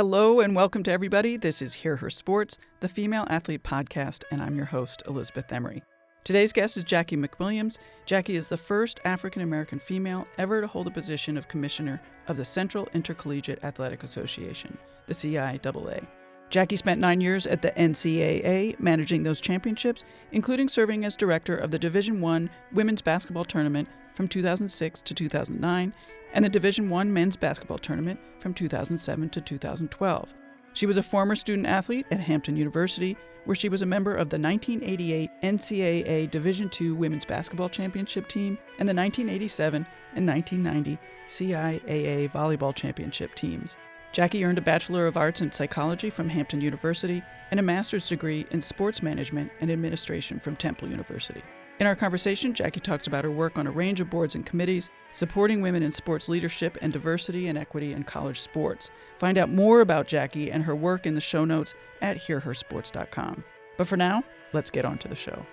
Hello and welcome to everybody. This is Hear Her Sports, the Female Athlete Podcast, and I'm your host, Elizabeth Emery. Today's guest is Jacqie McWilliams. Jacqie is the first African-American female ever to hold a position of Commissioner of the Central Intercollegiate Athletic Association, the CIAA. Jacqie spent 9 years at the NCAA managing those championships, including serving as director of the Division I Women's Basketball Tournament from 2006 to 2009 and the Division I Men's Basketball Tournament from 2007 to 2012. She was a former student athlete at Hampton University, where she was a member of the 1988 NCAA Division II Women's Basketball Championship team and the 1987 and 1990 CIAA Volleyball Championship teams. Jacqie earned a Bachelor of Arts in Psychology from Hampton University and a master's degree in Sports Management and Administration from Temple University. In our conversation, Jacqie talks about her work on a range of boards and committees, supporting women in sports leadership and diversity and equity in college sports. Find out more about Jacqie and her work in the show notes at hearhersports.com. But for now, let's get on to the show.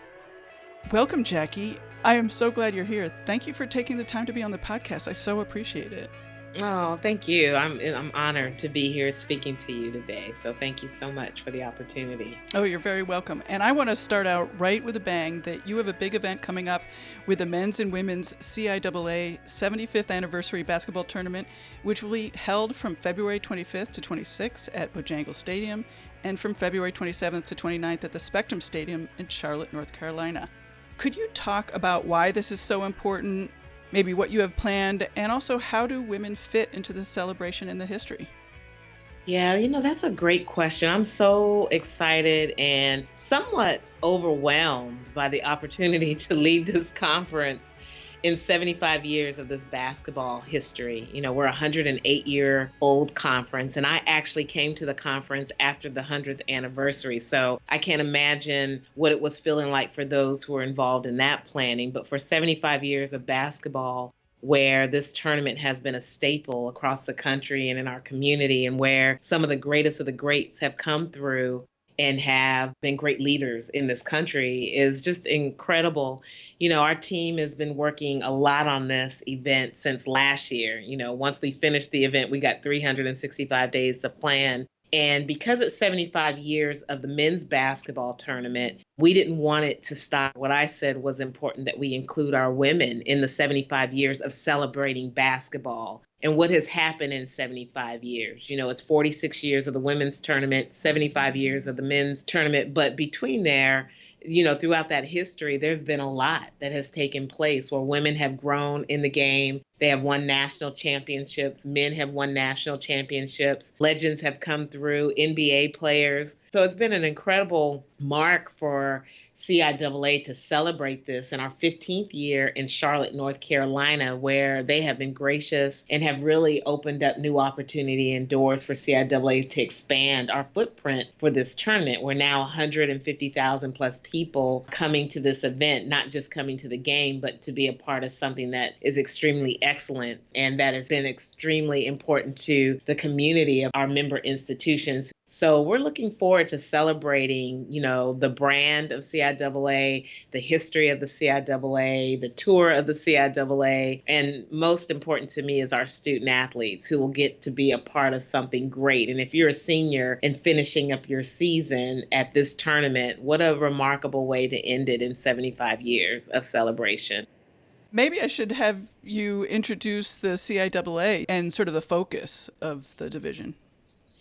Welcome, Jacqie. I am so glad you're here. Thank you for taking the time to be on the podcast. I so appreciate it. Oh, thank you. I'm honored to be here speaking to you today. So thank you so much for the opportunity. Oh, you're very welcome. And I want to start out right with a bang that you have a big event coming up with the men's and women's CIAA 75th anniversary basketball tournament, which will be held from February 25th to 26th at Bojangles Stadium and from February 27th to 29th at the Spectrum Stadium in Charlotte, North Carolina. Could you talk about why this is so important? Maybe what you have planned, and also how do women fit into the celebration and the history? Yeah, that's a great question. I'm so excited and somewhat overwhelmed by the opportunity to lead this conference in 75 years of this basketball history. We're a 108-year-old conference, and I actually came to the conference after the 100th anniversary. So I can't imagine what it was feeling like for those who were involved in that planning. But for 75 years of basketball, where this tournament has been a staple across the country and in our community, and where some of the greatest of the greats have come through and have been great leaders in this country, is just incredible. Our team has been working a lot on this event since last year. Once we finished the event, we got 365 days to plan. And because it's 75 years of the men's basketball tournament, we didn't want it to stop. What I said was important that we include our women in the 75 years of celebrating basketball and what has happened in 75 years. It's 46 years of the women's tournament, 75 years of the men's tournament. But between there, throughout that history, there's been a lot that has taken place where women have grown in the game. They have won national championships. Men have won national championships. Legends have come through, NBA players. So it's been an incredible mark for CIAA to celebrate this in our 15th year in Charlotte, North Carolina, where they have been gracious and have really opened up new opportunity and doors for CIAA to expand our footprint for this tournament. We're now 150,000 plus people coming to this event, not just coming to the game, but to be a part of something that is extremely excellent and that has been extremely important to the community of our member institutions. So we're looking forward to celebrating, the brand of CIAA, the history of the CIAA, the tour of the CIAA, and most important to me is our student athletes who will get to be a part of something great. And if you're a senior and finishing up your season at this tournament, what a remarkable way to end it in 75 years of celebration. Maybe I should have you introduce the CIAA and sort of the focus of the division.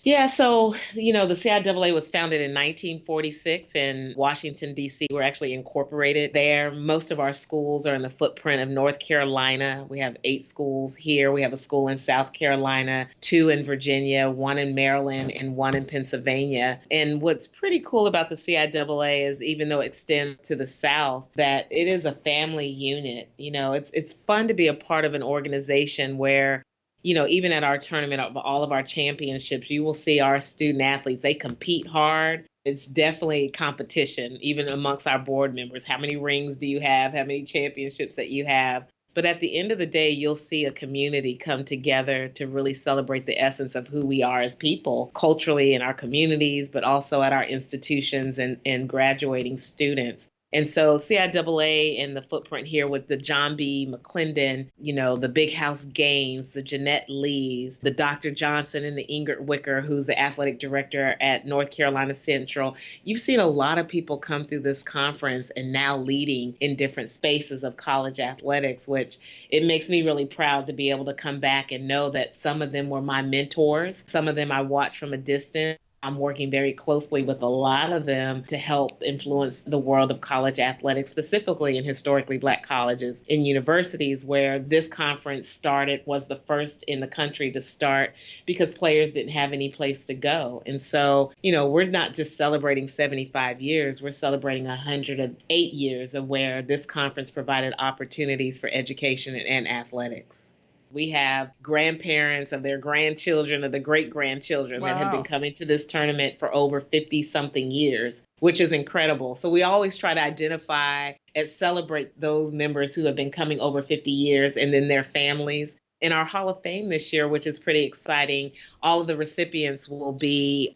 Yeah, so, the CIAA was founded in 1946 in Washington, D.C. We're actually incorporated there. Most of our schools are in the footprint of North Carolina. We have 8 schools here. We have a school in South Carolina, 2 in Virginia, 1 in Maryland, and 1 in Pennsylvania. And what's pretty cool about the CIAA is, even though it extends to the South, that it is a family unit. It's fun to be a part of an organization where even at our tournament, of all of our championships, you will see our student athletes, they compete hard. It's definitely competition, even amongst our board members. How many rings do you have? How many championships that you have? But at the end of the day, you'll see a community come together to really celebrate the essence of who we are as people, culturally in our communities, but also at our institutions and graduating students. And so CIAA and the footprint here with the John B. McClendon, the Big House Gaines, the Jeanette Lees, the Dr. Johnson and the Ingrid Wicker, who's the athletic director at North Carolina Central. You've seen a lot of people come through this conference and now leading in different spaces of college athletics, which it makes me really proud to be able to come back and know that some of them were my mentors. Some of them I watched from a distance. I'm working very closely with a lot of them to help influence the world of college athletics, specifically in historically Black colleges and universities, where this conference was the first in the country to start because players didn't have any place to go. And so, we're not just celebrating 75 years, we're celebrating 108 years of where this conference provided opportunities for education and athletics. We have grandparents of their grandchildren or the great-grandchildren that have been coming to this tournament for over 50-something years, which is incredible. So we always try to identify and celebrate those members who have been coming over 50 years and then their families. In our Hall of Fame this year, which is pretty exciting, all of the recipients will be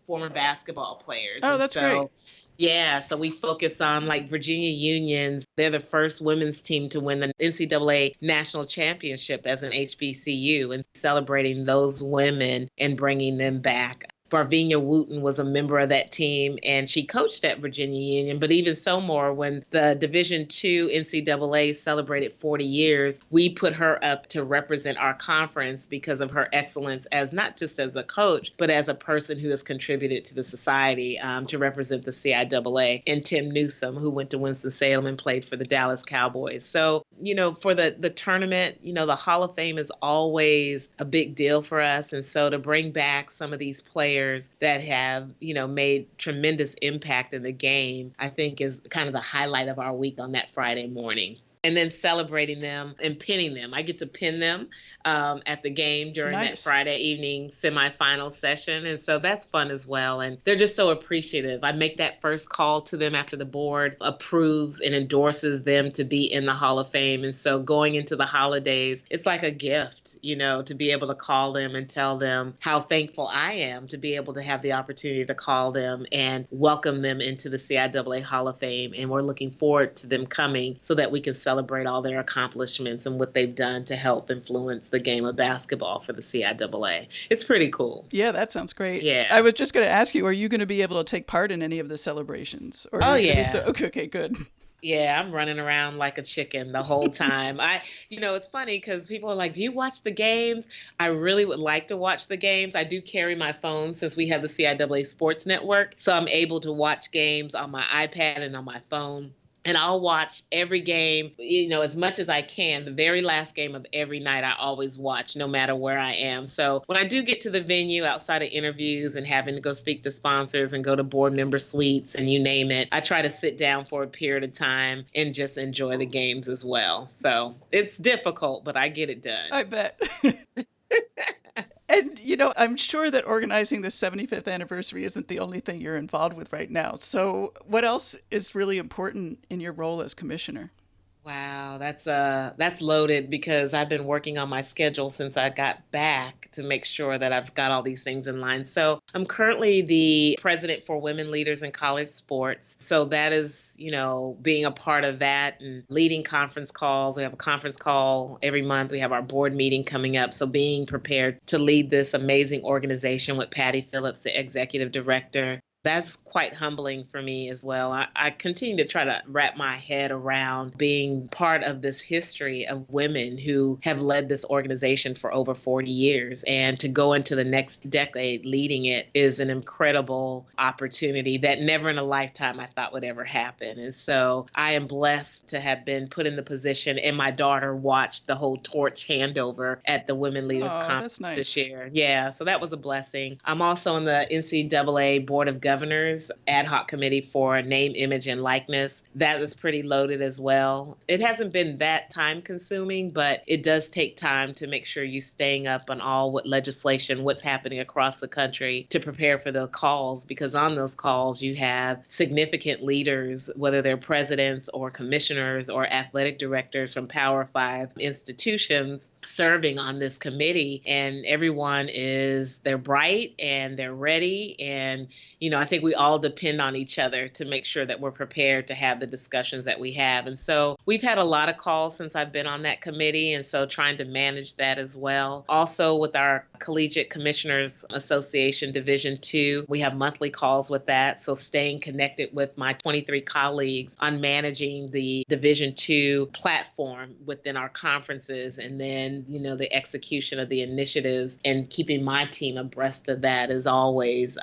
former basketball players. Oh, that's great. Yeah, so we focus on like Virginia Unions. They're the first women's team to win the NCAA national championship as an HBCU, and celebrating those women and bringing them back. Barvinia Wooten was a member of that team, and she coached at Virginia Union. But even so more, when the Division II NCAA celebrated 40 years, we put her up to represent our conference because of her excellence as not just as a coach, but as a person who has contributed to the society to represent the CIAA. And Tim Newsome, who went to Winston-Salem and played for the Dallas Cowboys. So, for the tournament, the Hall of Fame is always a big deal for us. And so to bring back some of these players that have, made tremendous impact in the game, I think is kind of the highlight of our week on that Friday morning. And then celebrating them and pinning them. I get to pin them at the game during that Friday evening semifinal session. And so that's fun as well. And they're just so appreciative. I make that first call to them after the board approves and endorses them to be in the Hall of Fame. And so going into the holidays, it's like a gift, to be able to call them and tell them how thankful I am to be able to have the opportunity to call them and welcome them into the CIAA Hall of Fame. And we're looking forward to them coming so that we can celebrate all their accomplishments and what they've done to help influence the game of basketball for the CIAA. It's pretty cool. Yeah, that sounds great. Yeah. I was just going to ask you, are you going to be able to take part in any of the celebrations? Or yeah. Okay, good. Yeah, I'm running around like a chicken the whole time. It's funny because people are like, do you watch the games? I really would like to watch the games. I do carry my phone since we have the CIAA Sports Network. So I'm able to watch games on my iPad and on my phone. And I'll watch every game, as much as I can. The very last game of every night, I always watch, no matter where I am. So when I do get to the venue outside of interviews and having to go speak to sponsors and go to board member suites and you name it, I try to sit down for a period of time and just enjoy the games as well. So it's difficult, but I get it done. I bet. And, I'm sure that organizing the 75th anniversary isn't the only thing you're involved with right now. So what else is really important in your role as commissioner? Wow, that's loaded because I've been working on my schedule since I got back to make sure that I've got all these things in line. So I'm currently the president for Women Leaders in College Sports. So that is, being a part of that and leading conference calls. We have a conference call every month. We have our board meeting coming up. So being prepared to lead this amazing organization with Patty Phillips, the executive director. That's quite humbling for me as well. I continue to try to wrap my head around being part of this history of women who have led this organization for over 40 years. And to go into the next decade leading it is an incredible opportunity that never in a lifetime I thought would ever happen. And so I am blessed to have been put in the position, and my daughter watched the whole torch handover at the Women Leaders Conference this year. Yeah, so that was a blessing. I'm also on the NCAA Board of Governors ad hoc committee for name, image, and likeness. That was pretty loaded as well. It hasn't been that time consuming, but it does take time to make sure you're staying up on all what legislation, what's happening across the country to prepare for the calls, because on those calls you have significant leaders, whether they're presidents or commissioners or athletic directors from Power 5 institutions serving on this committee, and everyone they're bright and they're ready. And, I think we all depend on each other to make sure that we're prepared to have the discussions that we have. And so we've had a lot of calls since I've been on that committee, and so trying to manage that as well. Also with our Collegiate Commissioners Association Division II, we have monthly calls with that. So staying connected with my 23 colleagues on managing the Division II platform within our conferences, and then, the execution of the initiatives and keeping my team abreast of that is always,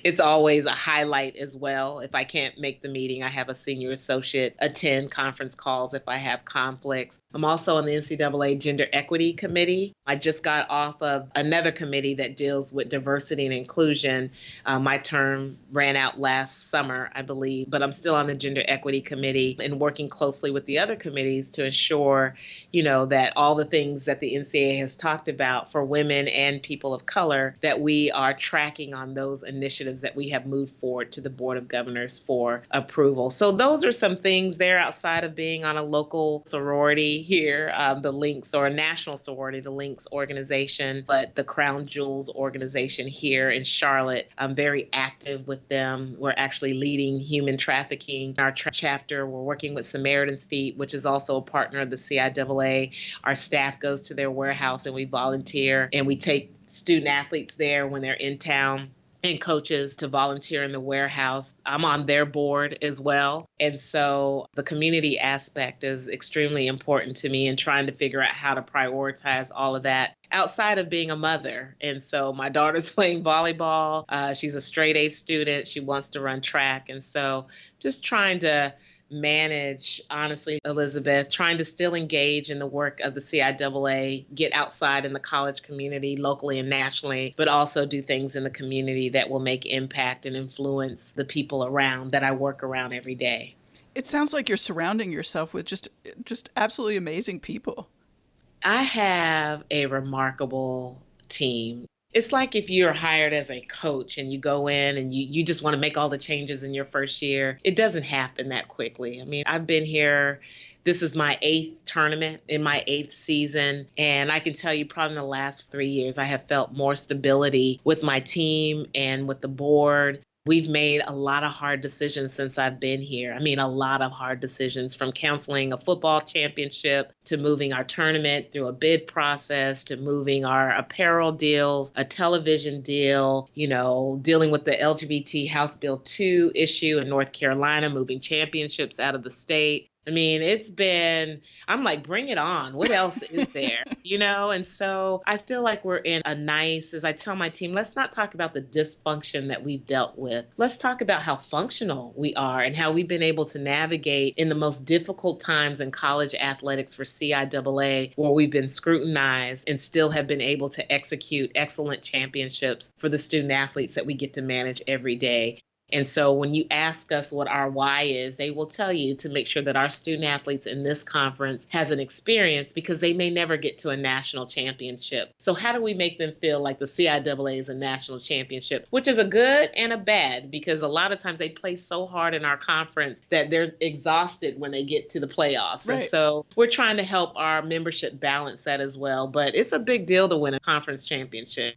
it's always a highlight as well. If I can't make the meeting, I have a senior associate attend conference calls if I have conflicts. I'm also on the NCAA Gender Equity Committee. I just got off of another committee that deals with diversity and inclusion. My term ran out last summer, I believe, but I'm still on the Gender Equity Committee and working closely with the other committees to ensure, that all the things that the NCAA has talked about for women and people of color, that we are tracking on those initiatives that we have moved forward to the Board of Governors for approval. So those are some things there outside of being on a local sorority here, the Links, or a national sorority, the Links organization, but the Crown Jewels organization here in Charlotte. I'm very active with them. We're actually leading human trafficking. Our chapter, we're working with Samaritan's Feet, which is also a partner of the CIAA. Our staff goes to their warehouse and we volunteer, and we take student athletes there when they're in town and coaches to volunteer in the warehouse. I'm on their board as well. And so the community aspect is extremely important to me, and trying to figure out how to prioritize all of that outside of being a mother. And so my daughter's playing volleyball. She's a straight A student. She wants to run track. And so just trying to manage, honestly, Elizabeth, trying to still engage in the work of the CIAA, get outside in the college community, locally and nationally, but also do things in the community that will make impact and influence the people around that I work around every day. It sounds like you're surrounding yourself with just absolutely amazing people. I have a remarkable team. It's like if you're hired as a coach and you go in and you just want to make all the changes in your first year. It doesn't happen that quickly. I mean, I've been here. This is my 8th tournament in my 8th season. And I can tell you probably in the last 3 years, I have felt more stability with my team and with the board. We've made a lot of hard decisions since I've been here. I mean, a lot of hard decisions, from canceling a football championship to moving our tournament through a bid process to moving our apparel deals, a television deal, dealing with the LGBT House Bill 2 issue in North Carolina, moving championships out of the state. I mean, I'm like, bring it on. What else is there? And so I feel like we're in a nice, as I tell my team, let's not talk about the dysfunction that we've dealt with. Let's talk about how functional we are and how we've been able to navigate in the most difficult times in college athletics for CIAA, where we've been scrutinized and still have been able to execute excellent championships for the student athletes that we get to manage every day. And so when you ask us what our why is, they will tell you to make sure that our student athletes in this conference has an experience, because they may never get to a national championship. So how do we make them feel like the CIAA is a national championship, which is a good and a bad, because a lot of times they play so hard in our conference that they're exhausted when they get to the playoffs. Right. And so we're trying to help our membership balance that as well. But it's a big deal to win a conference championship.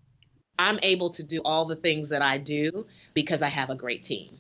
I'm able to do all the things that I do because I have a great team.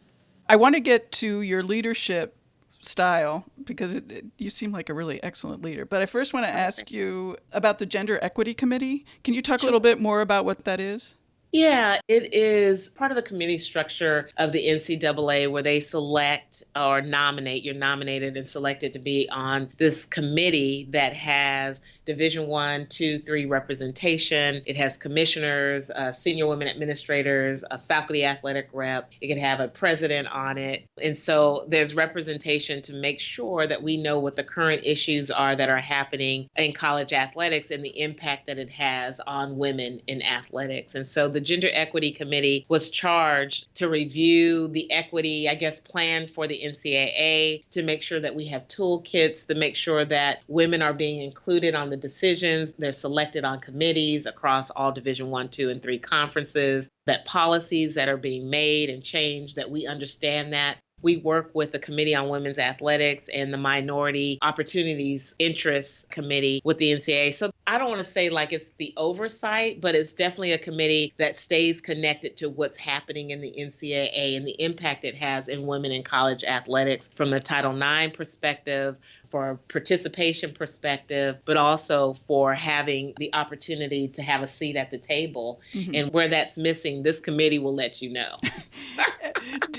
I want to get to your leadership style, because you seem like a really excellent leader. But I first want to ask you about the Gender Equity Committee. Can you talk a little bit more about what that is? Yeah, it is part of the committee structure of the NCAA, where they select or nominate. You're nominated and selected to be on this committee that has Division I, II, III representation. It has commissioners, senior women administrators, a faculty athletic rep. It can have a president on it. And so there's representation to make sure that we know what the current issues are that are happening in college athletics and the impact that it has on women in athletics. And so the Gender Equity Committee was charged to review the equity, plan for the NCAA, to make sure that we have toolkits, to make sure that women are being included on the decisions. They're selected on committees across all Division I, II, and III conferences, that policies that are being made and changed, that we understand that. We work with the Committee on Women's Athletics and the Minority Opportunities Interest Committee with the NCAA. So I don't want to say like it's the oversight, but it's definitely a committee that stays connected to what's happening in the NCAA and the impact it has in women in college athletics from the Title IX perspective, for a participation perspective, but also for having the opportunity to have a seat at the table. Mm-hmm. And where that's missing, this committee will let you know.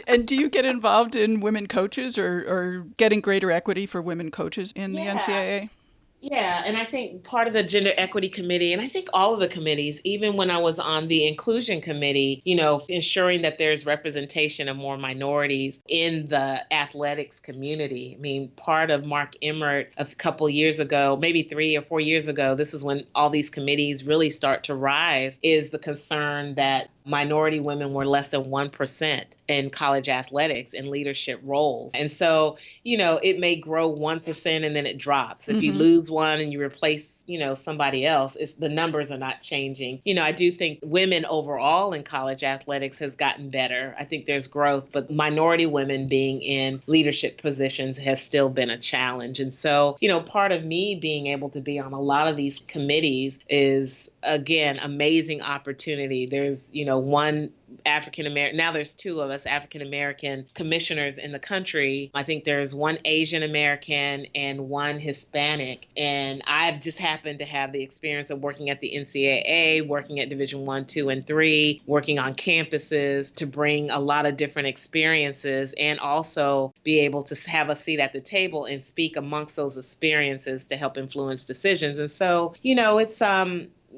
And do you get involved in women coaches or getting greater equity for women coaches in the NCAA? Yeah, and I think part of the Gender Equity Committee, and I think all of the committees, even when I was on the Inclusion Committee, ensuring that there's representation of more minorities in the athletics community. I mean, part of Mark Emmert a couple years ago, maybe 3 or 4 years ago, this is when all these committees really start to rise, is the concern that minority women were less than 1% in college athletics and leadership roles. And so, it may grow 1% and then it drops. If you lose one and you replace, somebody else, the numbers are not changing. I do think women overall in college athletics has gotten better. I think there's growth, but minority women being in leadership positions has still been a challenge. And so, part of me being able to be on a lot of these committees is, again, amazing opportunity. There's, one African-American, now there's two of us African-American commissioners in the country. I think there's one Asian American and one Hispanic. And I've just happened to have the experience of working at the NCAA, working at Division I, II, and III, working on campuses to bring a lot of different experiences and also be able to have a seat at the table and speak amongst those experiences to help influence decisions. And so, it's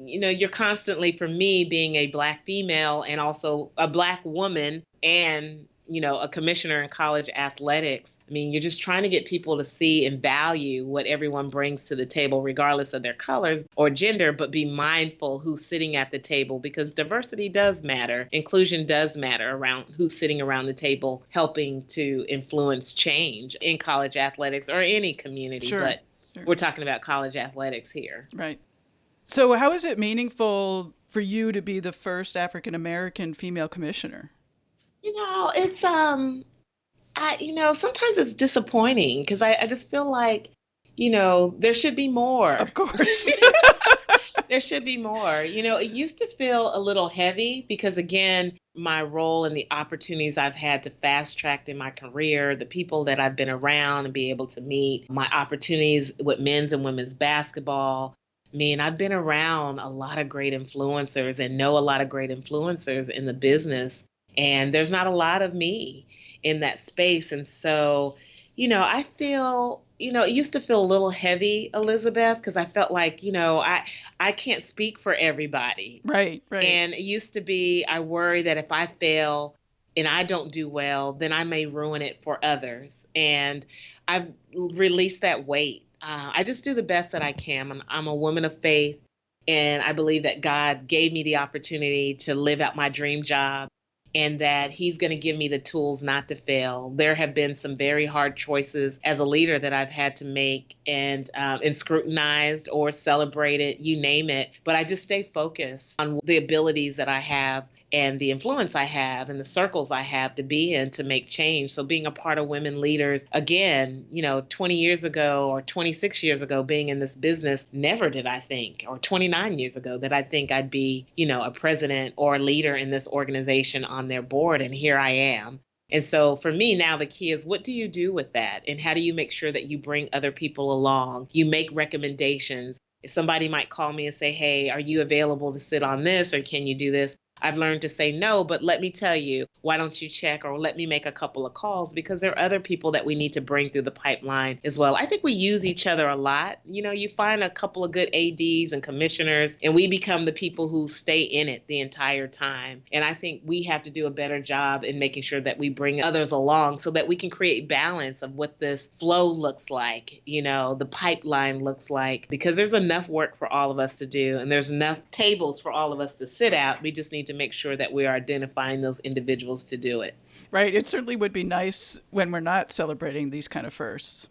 you're constantly, for me, being a Black female and also a Black woman and, a commissioner in college athletics. I mean, you're just trying to get people to see and value what everyone brings to the table, regardless of their colors or gender, but be mindful who's sitting at the table, because diversity does matter. Inclusion does matter around who's sitting around the table, helping to influence change in college athletics or any community. Sure. But we're talking about college athletics here. Right. So how is it meaningful for you to be the first African-American female commissioner? It's, sometimes it's disappointing because I just feel like, there should be more. Of course. There should be more. It used to feel a little heavy because, again, my role and the opportunities I've had to fast track in my career, the people that I've been around and be able to meet, my opportunities with men's and women's basketball. I mean, I've been around a lot of great influencers and know a lot of great influencers in the business. And there's not a lot of me in that space. And so, I feel, it used to feel a little heavy, Elizabeth, because I felt like, I can't speak for everybody. Right. And it used to be, I worry that if I fail and I don't do well, then I may ruin it for others. And I've released that weight. I just do the best that I can. I'm a woman of faith, and I believe that God gave me the opportunity to live out my dream job and that He's going to give me the tools not to fail. There have been some very hard choices as a leader that I've had to make and scrutinized or celebrated, you name it. But I just stay focused on the abilities that I have and the influence I have and the circles I have to be in to make change. So being a part of women leaders, again, 20 years ago or 26 years ago, being in this business, never did I think, or 29 years ago, that I think I'd be, a president or a leader in this organization on their board. And here I am. And so for me now, the key is, what do you do with that? And how do you make sure that you bring other people along? You make recommendations. If somebody might call me and say, hey, are you available to sit on this, or can you do this? I've learned to say no, but let me tell you, why don't you check, or let me make a couple of calls, because there are other people that we need to bring through the pipeline as well. I think we use each other a lot. You find a couple of good ADs and commissioners, and we become the people who stay in it the entire time. And I think we have to do a better job in making sure that we bring others along so that we can create balance of what this flow looks like, the pipeline looks like, because there's enough work for all of us to do, and there's enough tables for all of us to sit at. We just need to make sure that we are identifying those individuals to do it. Right. It certainly would be nice when we're not celebrating these kind of firsts.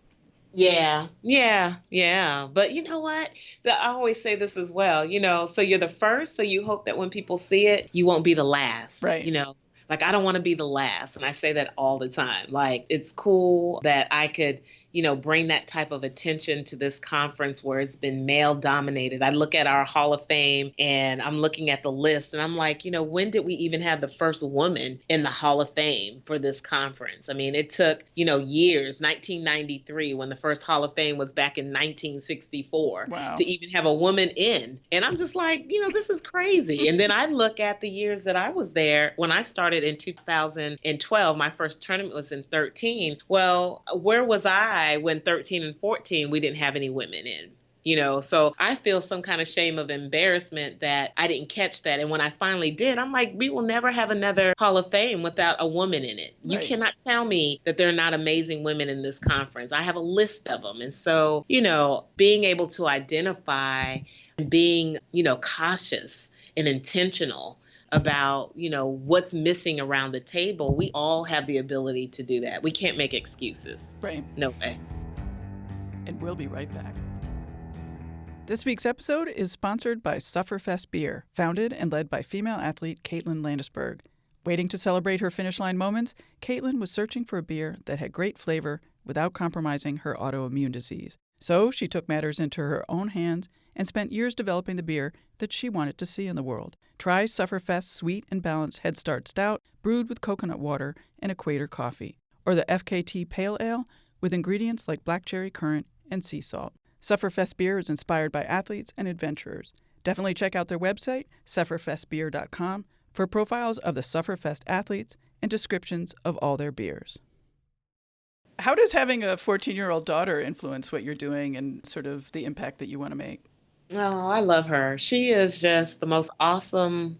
Yeah. But you know what? I always say this as well, so you're the first, so you hope that when people see it, you won't be the last. Right. Like, I don't want to be the last. And I say that all the time. Like, it's cool that I could, bring that type of attention to this conference where it's been male dominated. I look at our Hall of Fame and I'm looking at the list and I'm like, when did we even have the first woman in the Hall of Fame for this conference? I mean, it took, years, 1993, when the first Hall of Fame was back in 1964, Wow. to even have a woman in. And I'm just like, this is crazy. And then I look at the years that I was there. When I started in 2012, my first tournament was in 13. Well, where was I when 13 and 14, we didn't have any women in? So I feel some kind of shame of embarrassment that I didn't catch that. And when I finally did, I'm like, we will never have another Hall of Fame without a woman in it. You cannot tell me that there are not amazing women in this conference. I have a list of them. And so, being able to identify and being, cautious and intentional about, what's missing around the table, we all have the ability to do that. We can't make excuses. Right. No way. And we'll be right back. This week's episode is sponsored by Sufferfest Beer, founded and led by female athlete Caitlin Landisberg. Waiting to celebrate her finish line moments, Caitlin was searching for a beer that had great flavor without compromising her autoimmune disease. So she took matters into her own hands and spent years developing the beer that she wanted to see in the world. Try Sufferfest's sweet and balanced Head Start Stout, brewed with coconut water and Equator coffee, or the FKT Pale Ale with ingredients like black cherry currant and sea salt. Sufferfest beer is inspired by athletes and adventurers. Definitely check out their website, sufferfestbeer.com, for profiles of the Sufferfest athletes and descriptions of all their beers. How does having a 14-year-old daughter influence what you're doing and sort of the impact that you want to make? Oh, I love her. She is just the most awesome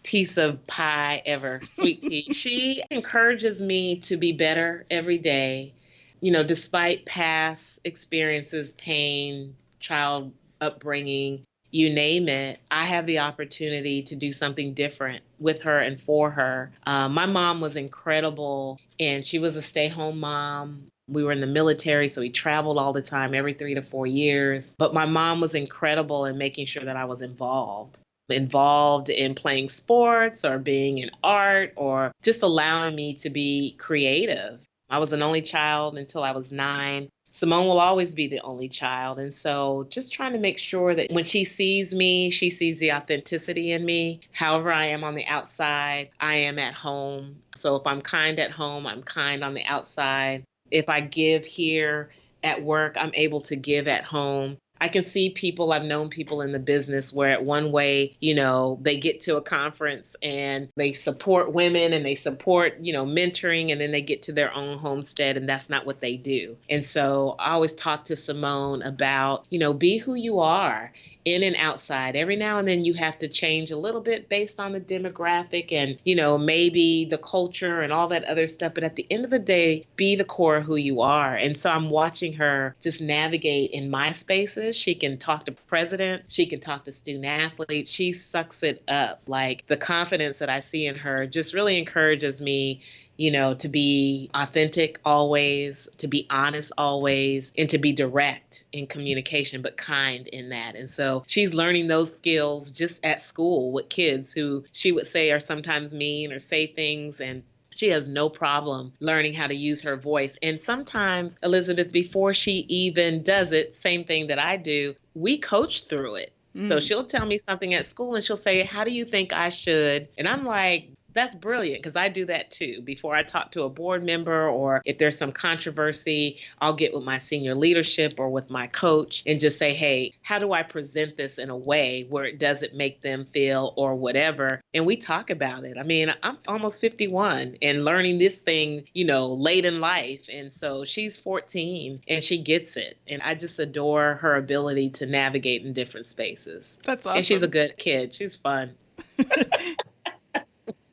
piece of pie ever, sweet tea. She encourages me to be better every day. Despite past experiences, pain, child upbringing, you name it, I have the opportunity to do something different with her and for her. My mom was incredible, and she was a stay-home mom. We were in the military, so we traveled all the time, every 3 to 4 years. But my mom was incredible in making sure that I was involved in playing sports or being in art or just allowing me to be creative. I was an only child until I was 9. Simone will always be the only child. And so just trying to make sure that when she sees me, she sees the authenticity in me. However I am on the outside, I am at home. So if I'm kind at home, I'm kind on the outside. If I give here at work, I'm able to give at home. I can see people, I've known people in the business where at one way, they get to a conference and they support women and they support, mentoring, and then they get to their own homestead and that's not what they do. And so I always talk to Simone about, be who you are in and outside. Every now and then you have to change a little bit based on the demographic and, maybe the culture and all that other stuff. But at the end of the day, be the core of who you are. And so I'm watching her just navigate in my spaces. She can talk to president. She can talk to student athletes. She sucks it up. Like, the confidence that I see in her just really encourages me, to be authentic always, to be honest always, and to be direct in communication, but kind in that. And so she's learning those skills just at school with kids who she would say are sometimes mean or say things, and she has no problem learning how to use her voice. And sometimes, Elizabeth, before she even does it, same thing that I do, we coach through it. So she'll tell me something at school and she'll say, how do you think I should? And I'm like, that's brilliant, because I do that too. Before I talk to a board member, or if there's some controversy, I'll get with my senior leadership or with my coach and just say, hey, how do I present this in a way where it doesn't make them feel or whatever? And we talk about it. I mean, I'm almost 51 and learning this thing, late in life. And so she's 14 and she gets it. And I just adore her ability to navigate in different spaces. That's awesome. And she's a good kid. She's fun.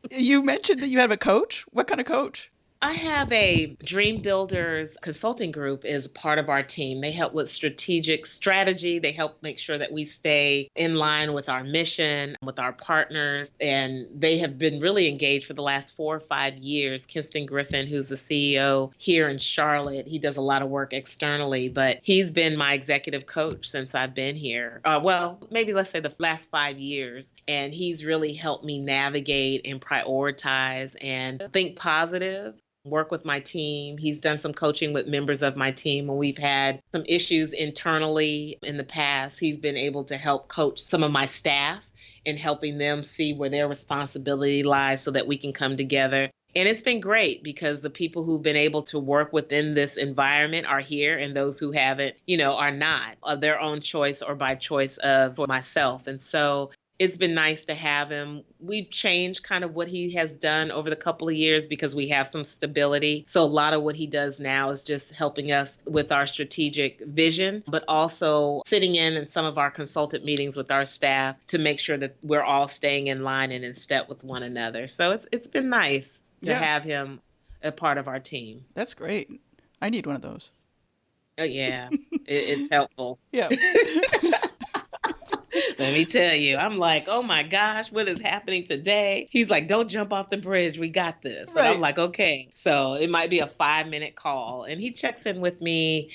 You mentioned that you have a coach. What kind of coach? I have a Dream Builders consulting group as part of our team. They help with strategic strategy. They help make sure that we stay in line with our mission, with our partners. And they have been really engaged for the last 4 or 5 years. Kinston Griffin, who's the CEO here in Charlotte, he does a lot of work externally, but he's been my executive coach since I've been here. Well, maybe let's say the last 5 years. And he's really helped me navigate and prioritize and think positive, work with my team. He's done some coaching with members of my team when we've had some issues internally in the past. He's been able to help coach some of my staff in helping them see where their responsibility lies so that we can come together. And it's been great because the people who've been able to work within this environment are here, and those who haven't, are not, of their own choice or by choice of myself. And so it's been nice to have him. We've changed kind of what he has done over the couple of years because we have some stability. So a lot of what he does now is just helping us with our strategic vision, but also sitting in some of our consultant meetings with our staff to make sure that we're all staying in line and in step with one another. So it's been nice to have him a part of our team. That's great. I need one of those. Oh, yeah, it's helpful. Yeah. Let me tell you, I'm like, oh my gosh, what is happening today? He's like, don't jump off the bridge. We got this. Right. And I'm like, okay. So it might be a 5-minute call. And he checks in with me.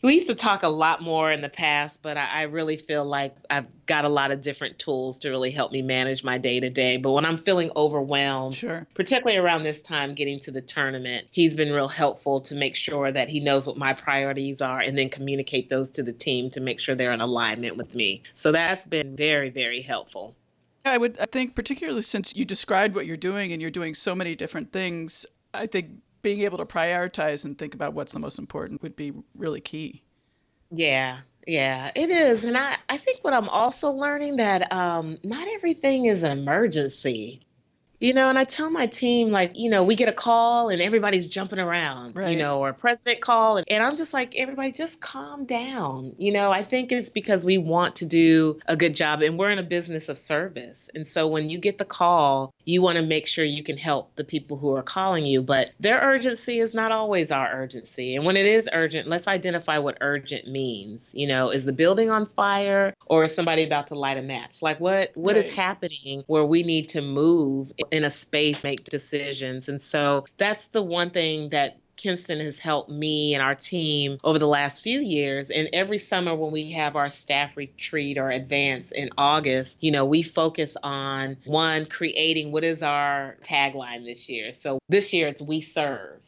We used to talk a lot more in the past, but I really feel like I've got a lot of different tools to really help me manage my day to day. But when I'm feeling overwhelmed, Sure. particularly around this time getting to the tournament, he's been real helpful to make sure that he knows what my priorities are and then communicate those to the team to make sure they're in alignment with me. So that's been very, very helpful. I think particularly since you described what you're doing and you're doing so many different things, I think being able to prioritize and think about what's the most important would be really key. Yeah, it is. And I think what I'm also learning that not everything is an emergency. And I tell my team, like, we get a call and everybody's jumping around, Right. Or a president call. And I'm just like, everybody just calm down. I think it's because we want to do a good job and we're in a business of service. And so when you get the call, you want to make sure you can help the people who are calling you. But their urgency is not always our urgency. And when it is urgent, let's identify what urgent means. Is the building on fire or is somebody about to light a match? Like what is happening where we need to move in a space, make decisions. And so that's the one thing that Kinston has helped me and our team over the last few years. And every summer when we have our staff retreat or advance in August, we focus on creating what is our tagline this year. So this year it's We Serve.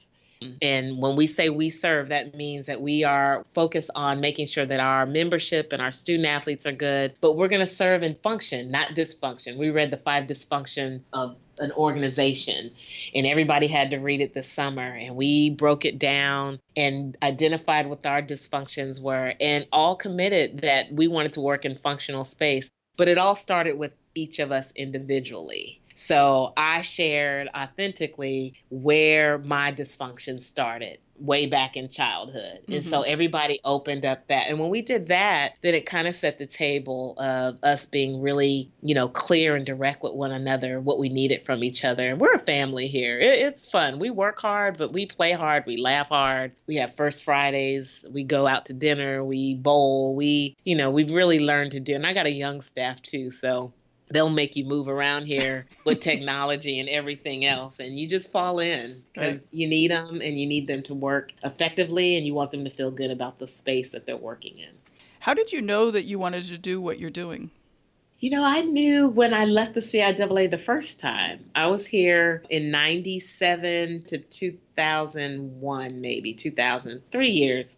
And when we say we serve, that means that we are focused on making sure that our membership and our student athletes are good, but we're going to serve and function, not dysfunction. We read the 5 dysfunctions of an organization and everybody had to read it this summer. And we broke it down and identified what our dysfunctions were and all committed that we wanted to work in functional space. But it all started with each of us individually. So I shared authentically where my dysfunction started way back in childhood. Mm-hmm. And so everybody opened up that. And when we did that, then it kind of set the table of us being really, clear and direct with one another, what we needed from each other. And we're a family here. It's fun. We work hard, but we play hard. We laugh hard. We have First Fridays. We go out to dinner. We bowl. We've really learned to do. And I got a young staff too. So they'll make you move around here with technology and everything else. And you just fall in because you need them and you need them to work effectively and you want them to feel good about the space that they're working in. How did you know that you wanted to do what you're doing? I knew when I left the CIAA the first time. I was here in 97 to 2001, maybe 2003 years.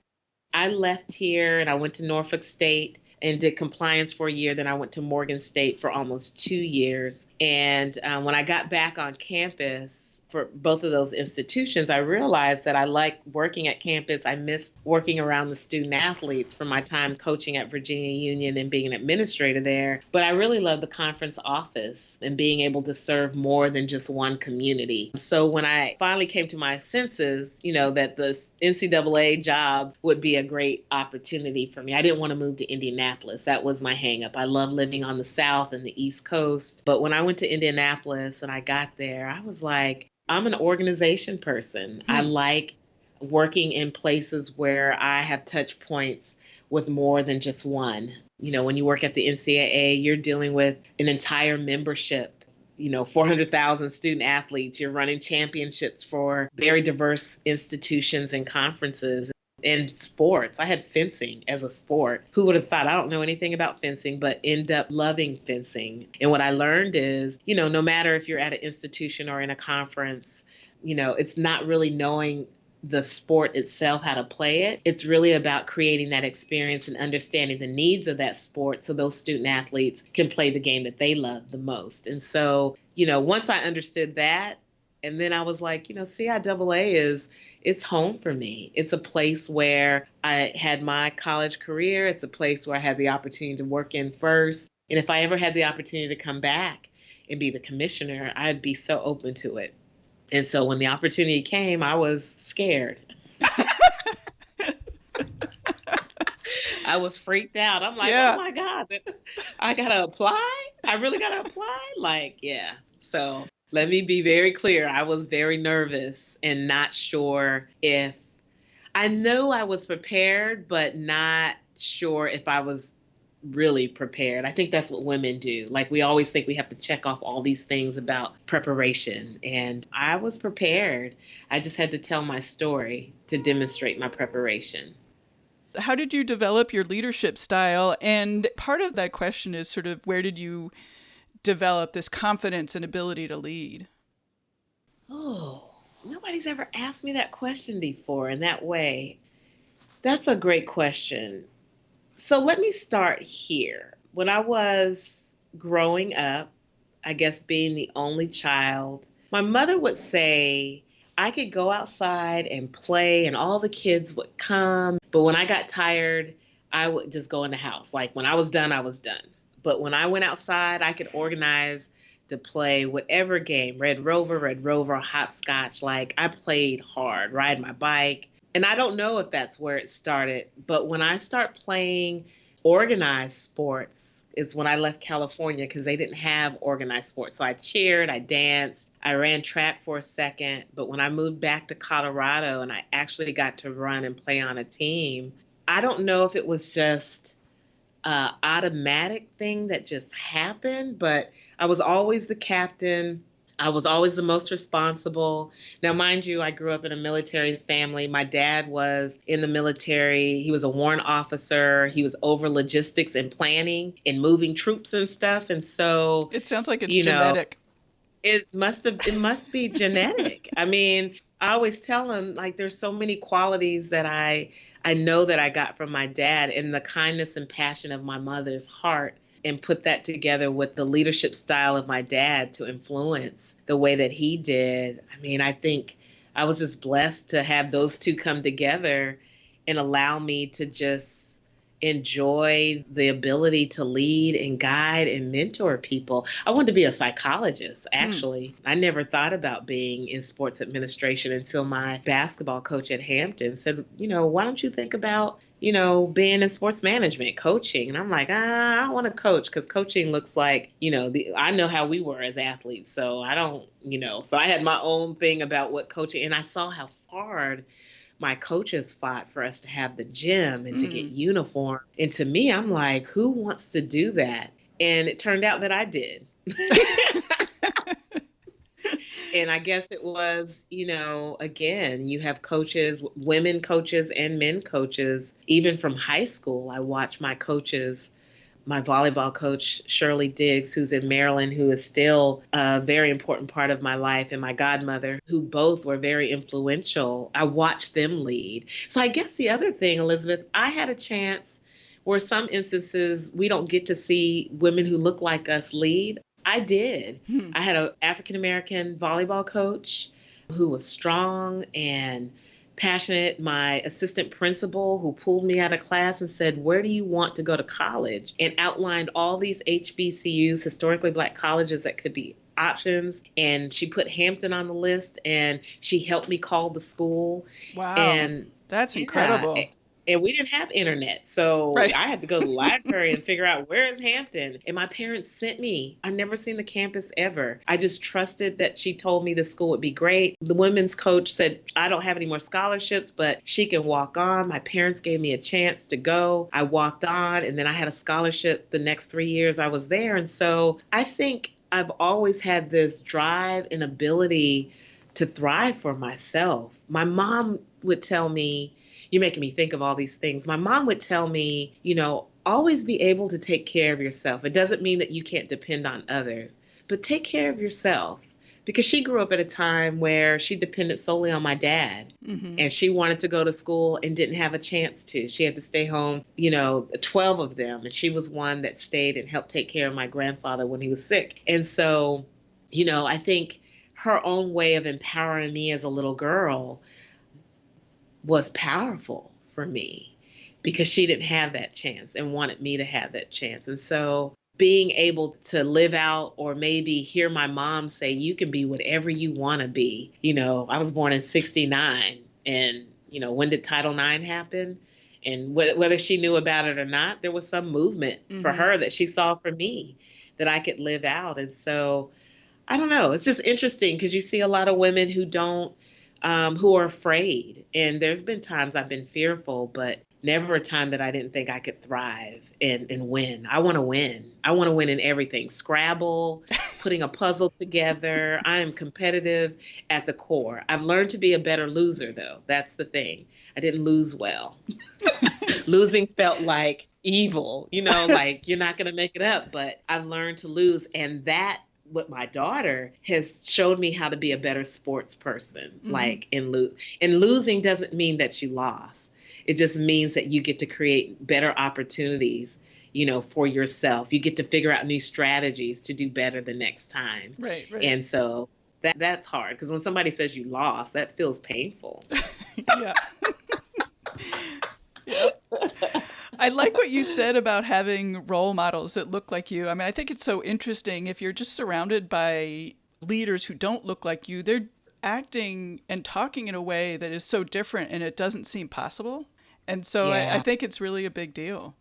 I left here and I went to Norfolk State and did compliance for a year. Then I went to Morgan State for almost 2 years. And when I got back on campus for both of those institutions, I realized that I like working at campus. I missed working around the student athletes from my time coaching at Virginia Union and being an administrator there. But I really love the conference office and being able to serve more than just one community. So when I finally came to my senses, that the NCAA job would be a great opportunity for me. I didn't want to move to Indianapolis. That was my hang up. I love living on the South and the East Coast. But when I went to Indianapolis and I got there, I was like, I'm an organization person. I like working in places where I have touch points with more than just one. When you work at the NCAA, you're dealing with an entire membership, 400,000 student athletes. You're running championships for very diverse institutions and conferences. And sports. I had fencing as a sport. Who would have thought? I don't know anything about fencing, but end up loving fencing. And what I learned is, no matter if you're at an institution or in a conference, it's not really knowing the sport itself, how to play it. It's really about creating that experience and understanding the needs of that sport so those student athletes can play the game that they love the most. And so, once I understood that, and then I was like, CIAA it's home for me. It's a place where I had my college career. It's a place where I had the opportunity to work in first. And if I ever had the opportunity to come back and be the commissioner, I'd be so open to it. And so when the opportunity came, I was scared. I was freaked out. I'm like, Oh my God, I got to apply? I really got to apply? Yeah. So let me be very clear. I was very nervous and not sure if I knew I was prepared, but not sure if I was really prepared. I think that's what women do. Like, we always think we have to check off all these things about preparation. And I was prepared. I just had to tell my story to demonstrate my preparation. How did you develop your leadership style? And part of that question is sort of, where did you develop this confidence and ability to lead? Oh, nobody's ever asked me that question before in that way. That's a great question. So let me start here. When I was growing up, I guess being the only child, my mother would say I could go outside and play and all the kids would come. But when I got tired, I would just go in the house. Like, when I was done, I was done. But when I went outside, I could organize to play whatever game, Red Rover, hopscotch. Like, I played hard, ride my bike. And I don't know if that's where it started, but when I start playing organized sports, it's when I left California, because they didn't have organized sports. So I cheered, I danced, I ran track for a second. But when I moved back to Colorado and I actually got to run and play on a team, I don't know if it was just an automatic thing that just happened, but I was always the captain. I was always the most responsible. Now, mind you, I grew up in a military family. My dad was in the military. He was a warrant officer. He was over logistics and planning and moving troops and stuff. And so it sounds like it's genetic. It must be genetic. I mean, I always tell him, like, there's so many qualities that I know that I got from my dad, and the kindness and passion of my mother's heart, and put that together with the leadership style of my dad to influence the way that he did. I mean, I think I was just blessed to have those two come together and allow me to just enjoy the ability to lead and guide and mentor people. I wanted to be a psychologist, actually. I never thought about being in sports administration until my basketball coach at Hampton said, why don't you think about being in sports management, coaching? And I'm like, I don't want to coach, because coaching looks like, I know how we were as athletes. So I don't, so I had my own thing about what coaching, and I saw how hard my coaches fought for us to have the gym and to get uniform. And to me, I'm like, who wants to do that? And it turned out that I did. And I guess it was, again, you have coaches, women coaches and men coaches. Even from high school, I watched my coaches, my volleyball coach, Shirley Diggs, who's in Maryland, who is still a very important part of my life, and my godmother, who both were very influential. I watched them lead. So I guess the other thing, Elizabeth, I had a chance where some instances we don't get to see women who look like us lead. I did. I had an African-American volleyball coach who was strong and passionate. My assistant principal, who pulled me out of class and said, "Where do you want to go to college?" and outlined all these HBCUs, historically Black colleges, that could be options. And she put Hampton on the list, and she helped me call the school. Wow. And That's yeah, incredible. and we didn't have internet. So Right. I had to go to the library and figure out where is Hampton. And my parents sent me. I've never seen the campus ever. I just trusted that she told me the school would be great. The women's coach said, "I don't have any more scholarships, but she can walk on." My parents gave me a chance to go. I walked on, and then I had a scholarship the next 3 years I was there. And so I think I've always had this drive and ability to thrive for myself. My mom would tell me, "You're making me think of all these things." My mom would tell me, always be able to take care of yourself. It doesn't mean that you can't depend on others, but take care of yourself. Because she grew up at a time where she depended solely on my dad. Mm-hmm. And she wanted to go to school and didn't have a chance to. She had to stay home, 12 of them. And she was one that stayed and helped take care of my grandfather when he was sick. And so, I think her own way of empowering me as a little girl was powerful for me, because she didn't have that chance and wanted me to have that chance. And so being able to live out, or maybe hear my mom say, "You can be whatever you want to be." I was born in 69, and, when did Title IX happen? And whether she knew about it or not, there was some movement for her that she saw for me that I could live out. And so I don't know. It's just interesting, because you see a lot of women who don't, who are afraid. And there's been times I've been fearful, but never a time that I didn't think I could thrive and win. I want to win. I want to win in everything. Scrabble, putting a puzzle together. I am competitive at the core. I've learned to be a better loser, though. That's the thing. I didn't lose well. Losing felt like evil, like you're not going to make it up. But I've learned to lose. And that, what my daughter has showed me how to be a better sports person, like in losing doesn't mean that you lost. It just means that you get to create better opportunities, for yourself. You get to figure out new strategies to do better the next time. Right. And so that's hard, because when somebody says you lost, that feels painful. Yeah. Yep. I like what you said about having role models that look like you. I mean, I think it's so interesting. If you're just surrounded by leaders who don't look like you, they're acting and talking in a way that is so different, and it doesn't seem possible. And so Yeah. I think it's really a big deal.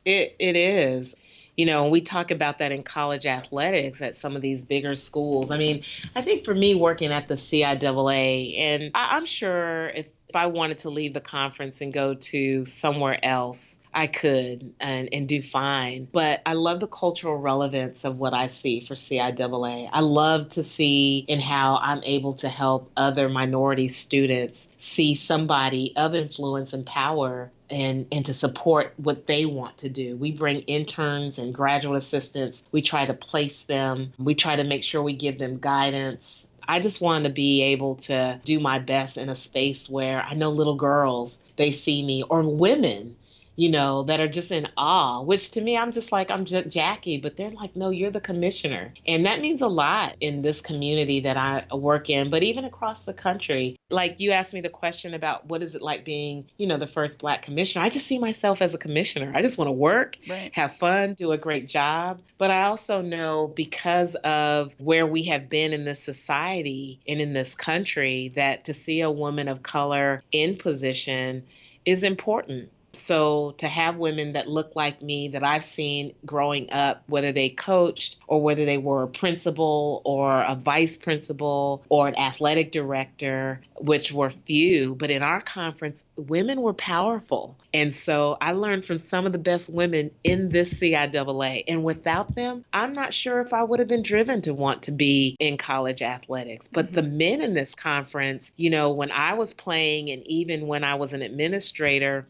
It is. We talk about that in college athletics at some of these bigger schools. I mean, I think for me, working at the CIAA, and I'm sure if I wanted to leave the conference and go to somewhere else, I could and do fine. But I love the cultural relevance of what I see for CIAA. I love to see in how I'm able to help other minority students see somebody of influence and power, and to support what they want to do. We bring interns and graduate assistants. We try to place them. We try to make sure we give them guidance. I just want to be able to do my best in a space where I know little girls, they see me, or women, that are just in awe, which to me, I'm just like, I'm Jacqie, but they're like, "No, you're the commissioner." And that means a lot in this community that I work in, but even across the country. Like, you asked me the question about what is it like being, the first Black commissioner. I just see myself as a commissioner. I just want to work, Right. have fun, do a great job. But I also know, because of where we have been in this society and in this country, that to see a woman of color in position is important. So to have women that look like me, that I've seen growing up, whether they coached or whether they were a principal or a vice principal or an athletic director, which were few, but in our conference, women were powerful. And so I learned from some of the best women in this CIAA. And without them, I'm not sure if I would have been driven to want to be in college athletics. But the men in this conference, when I was playing, and even when I was an administrator,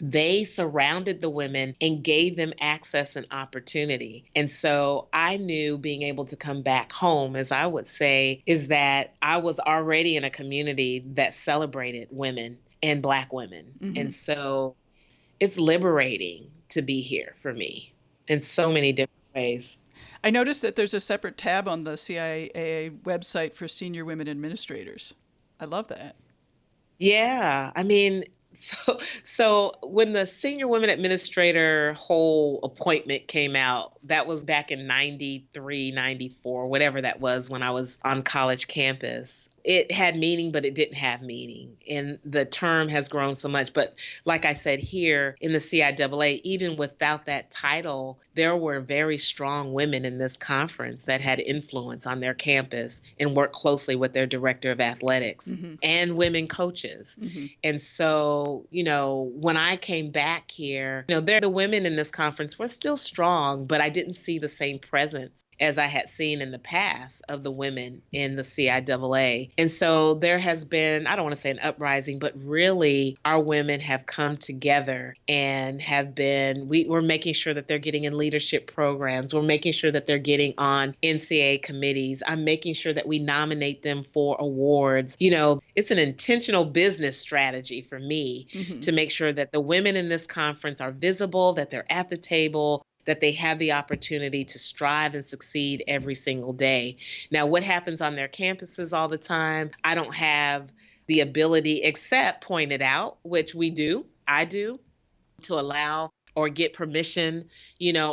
they surrounded the women and gave them access and opportunity. And so I knew, being able to come back home, as I would say, is that I was already in a community that celebrated women and Black women. And so it's liberating to be here for me in so many different ways. I noticed that there's a separate tab on the CIAA website for senior women administrators. I love that. Yeah, I mean, so when the senior women administrator whole appointment came out, that was back in 93, 94, whatever that was when I was on college campus. It had meaning, but it didn't have meaning. And the term has grown so much. But like I said, here in the CIAA, even without that title, there were very strong women in this conference that had influence on their campus and worked closely with their director of athletics Mm-hmm. and women coaches. Mm-hmm. And so, when I came back here, the women in this conference were still strong, but I didn't see the same presence as I had seen in the past of the women in the CIAA. And so there has been, I don't want to say an uprising, but really our women have come together and we're making sure that they're getting in leadership programs. We're making sure that they're getting on NCAA committees. I'm making sure that we nominate them for awards. It's an intentional business strategy for me Mm-hmm. to make sure that the women in this conference are visible, that they're at the table, that they have the opportunity to strive and succeed every single day. Now, what happens on their campuses all the time, I don't have the ability, except point it out, which I do, to allow or get permission,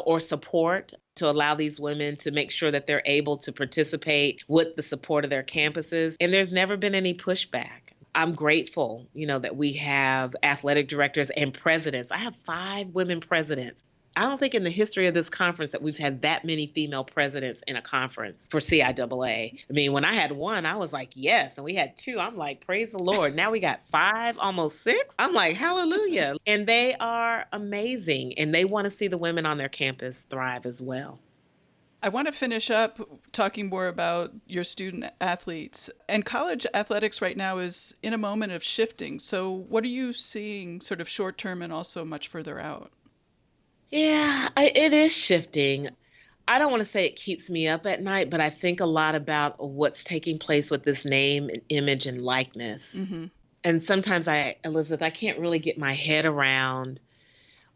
or support to allow these women to make sure that they're able to participate with the support of their campuses. And there's never been any pushback. I'm grateful, that we have athletic directors and presidents. I have 5 women presidents. I don't think in the history of this conference that we've had that many female presidents in a conference for CIAA. I mean, when I had 1, I was like, yes. And we had 2. I'm like, praise the Lord. Now we got 5, almost 6. I'm like, hallelujah. And they are amazing. And they want to see the women on their campus thrive as well. I want to finish up talking more about your student athletes. And college athletics right now is in a moment of shifting. So what are you seeing sort of short term and also much further out? Yeah, it is shifting. I don't want to say it keeps me up at night, but I think a lot about what's taking place with this name and image and likeness. Mm-hmm. And sometimes Elizabeth, I can't really get my head around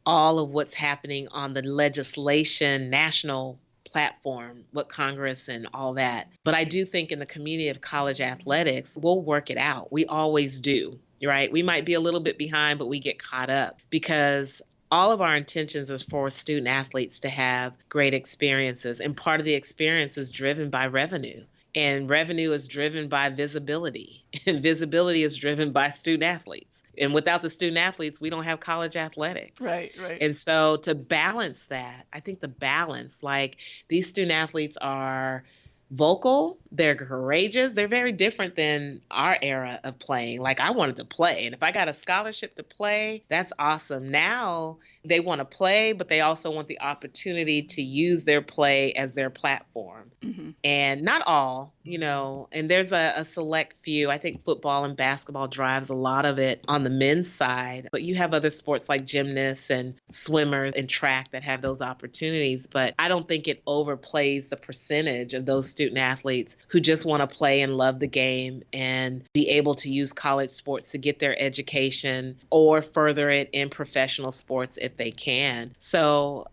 all of what's happening on the legislation, national platform, what Congress and all that. But I do think in the community of college athletics, we'll work it out. We always do, right? We might be a little bit behind, but we get caught up because all of our intentions is for student athletes to have great experiences. And part of the experience is driven by revenue. And revenue is driven by visibility. And visibility is driven by student athletes. And without the student athletes, we don't have college athletics. Right, right. And so to balance that, I think the balance, like these student athletes are vocal, they're courageous, they're very different than our era of playing. Like I wanted to play, and if I got a scholarship to play, that's awesome. Now they want to play, but they also want the opportunity to use their play as their platform. Mm-hmm. And not all, and there's a select few. I think football and basketball drives a lot of it on the men's side, but you have other sports like gymnasts and swimmers and track that have those opportunities. But I don't think it overplays the percentage of those student athletes who just want to play and love the game and be able to use college sports to get their education or further it in professional sports if they can. So,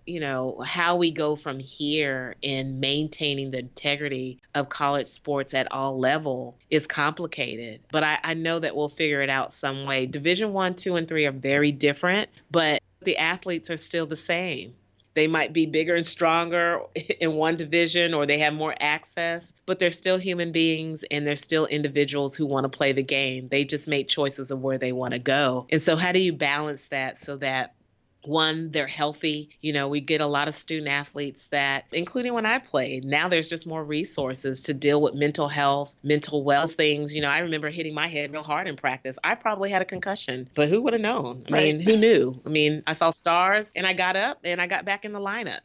how we go from here in maintaining the integrity of college sports at all level is complicated, but I know that we'll figure it out some way. Division 1, 2, and 3 are very different, but the athletes are still the same. They might be bigger and stronger in one division or they have more access, but they're still human beings and they're still individuals who want to play the game. They just made choices of where they want to go. And so how do you balance that so that one, they're healthy. We get a lot of student athletes that, including when I played, now there's just more resources to deal with mental health, mental wellness things. I remember hitting my head real hard in practice. I probably had a concussion, but who would have known? I mean, who knew? I mean, I saw stars and I got up and I got back in the lineup.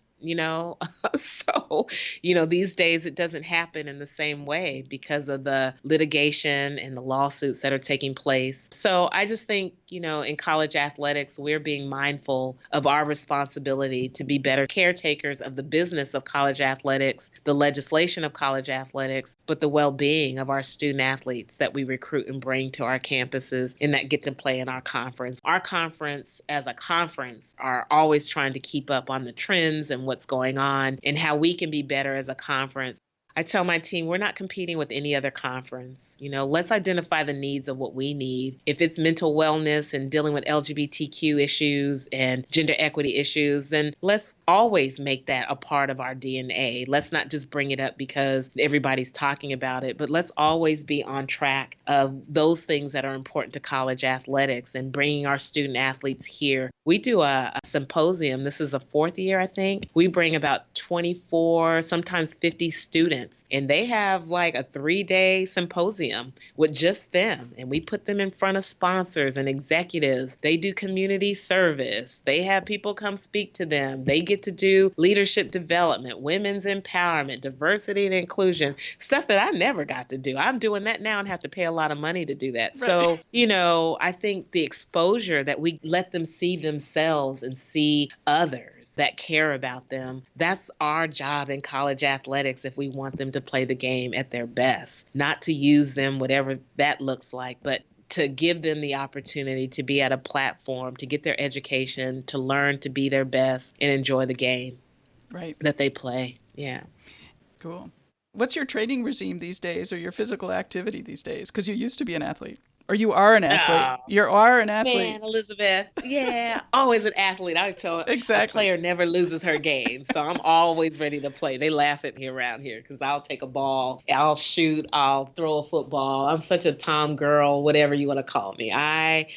So, these days it doesn't happen in the same way because of the litigation and the lawsuits that are taking place. So I just think, in college athletics, we're being mindful of our responsibility to be better caretakers of the business of college athletics, the legislation of college athletics, but the well-being of our student athletes that we recruit and bring to our campuses and that get to play in our conference. Our conference as a conference are always trying to keep up on the trends and what's going on and how we can be better as a conference. I tell my team, we're not competing with any other conference. Let's identify the needs of what we need. If it's mental wellness and dealing with LGBTQ issues and gender equity issues, then let's always make that a part of our DNA. Let's not just bring it up because everybody's talking about it, but let's always be on track of those things that are important to college athletics and bringing our student athletes here. We do a symposium. This is the fourth year, I think. We bring about 24, sometimes 50 students, and they have like a 3-day symposium with just them. And we put them in front of sponsors and executives. They do community service. They have people come speak to them. They get to do leadership development, women's empowerment, diversity and inclusion, stuff that I never got to do. I'm doing that now and have to pay a lot of money to do that. Right. So, I think the exposure that we let them see themselves and see others that care about them, that's our job in college athletics if we want them to play the game at their best. Not to use them, whatever that looks like, but to give them the opportunity to be at a platform, to get their education, to learn to be their best and enjoy the game that they play. Yeah. Cool. What's your training regime these days or your physical activity these days? Because you used to be an athlete. Or you are an athlete. You are an athlete. Man, Elizabeth. Yeah, always an athlete. I tell exactly. A player never loses her game. So I'm always ready to play. They laugh at me around here because I'll take a ball, I'll shoot, I'll throw a football. I'm such a Tom girl, whatever you want to call me. I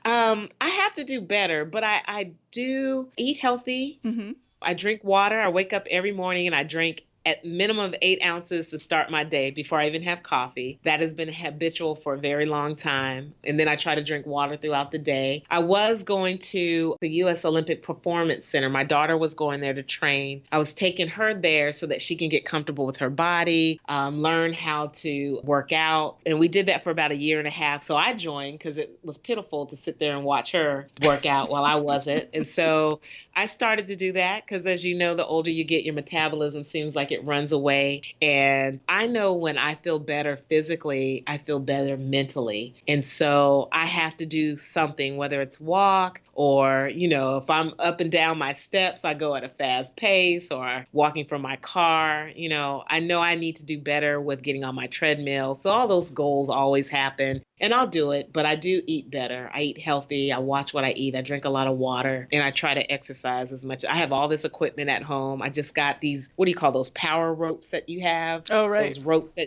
have to do better, but I do eat healthy. Mm-hmm. I drink water. I wake up every morning and I drink at minimum of 8 ounces to start my day before I even have coffee. That has been habitual for a very long time. And then I try to drink water throughout the day. I was going to the U.S. Olympic Performance Center. My daughter was going there to train. I was taking her there so that she can get comfortable with her body, learn how to work out. And we did that for about 1.5 years. So I joined because it was pitiful to sit there and watch her work out while I wasn't. And so I started to do that because, as you know, the older you get, your metabolism seems like it runs away. And I know when I feel better physically, I feel better mentally. And so I have to do something, whether it's walk or, if I'm up and down my steps, I go at a fast pace or walking from my car. I know I need to do better with getting on my treadmill. So all those goals always happen. And I'll do it, but I do eat better. I eat healthy. I watch what I eat. I drink a lot of water, and I try to exercise as much. I have all this equipment at home. I just got these, what do you call those power ropes that you have? Oh, right. Those ropes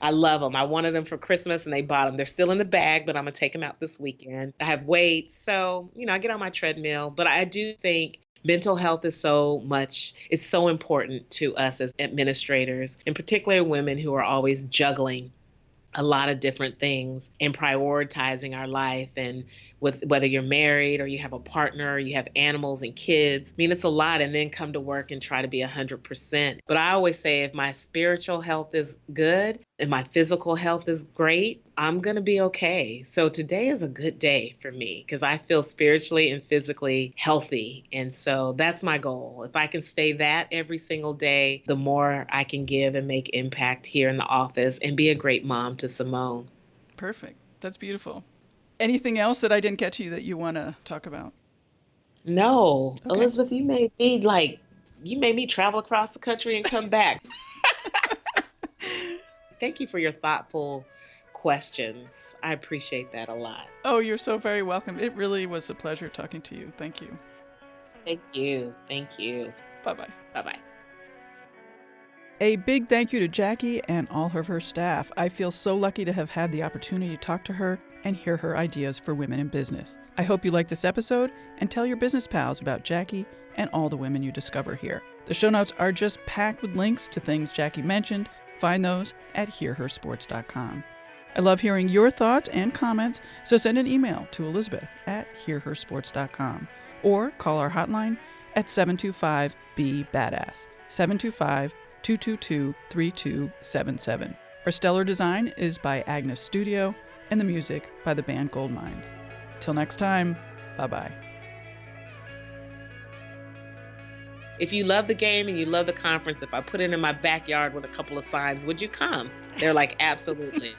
I love them. I wanted them for Christmas, and they bought them. They're still in the bag, but I'm going to take them out this weekend. I have weights. So, I get on my treadmill, but I do think mental health is it's so important to us as administrators, and particularly women who are always juggling a lot of different things and prioritizing our life, and with whether you're married or you have a partner, or you have animals and kids. It's a lot, and then come to work and try to be 100%. But I always say if my spiritual health is good and my physical health is great, I'm going to be okay. So today is a good day for me because I feel spiritually and physically healthy. And so that's my goal. If I can stay that every single day, the more I can give and make impact here in the office and be a great mom to Simone. Perfect. That's beautiful. Anything else that I didn't catch you that you want to talk about? No. Okay. Elizabeth, you made me travel across the country and come back. Thank you for your thoughtful questions. I appreciate that a lot. Oh, you're so very welcome. It really was a pleasure talking to you. Thank you. Thank you. Thank you. Bye-bye. Bye-bye. A big thank you to Jacqie and all of her staff. I feel so lucky to have had the opportunity to talk to her and hear her ideas for women in business. I hope you like this episode and tell your business pals about Jacqie and all the women you discover here. The show notes are just packed with links to things Jacqie mentioned. Find those at hearhersports.com. I love hearing your thoughts and comments, so send an email to elizabeth@hearhersports.com or call our hotline at 725-BE-BADASS, 725-222-3277. Our stellar design is by Agnes Studio, and the music by the band Goldmines. Till next time, bye-bye. If you love the game and you love the conference, if I put it in my backyard with a couple of signs, would you come? They're like, absolutely.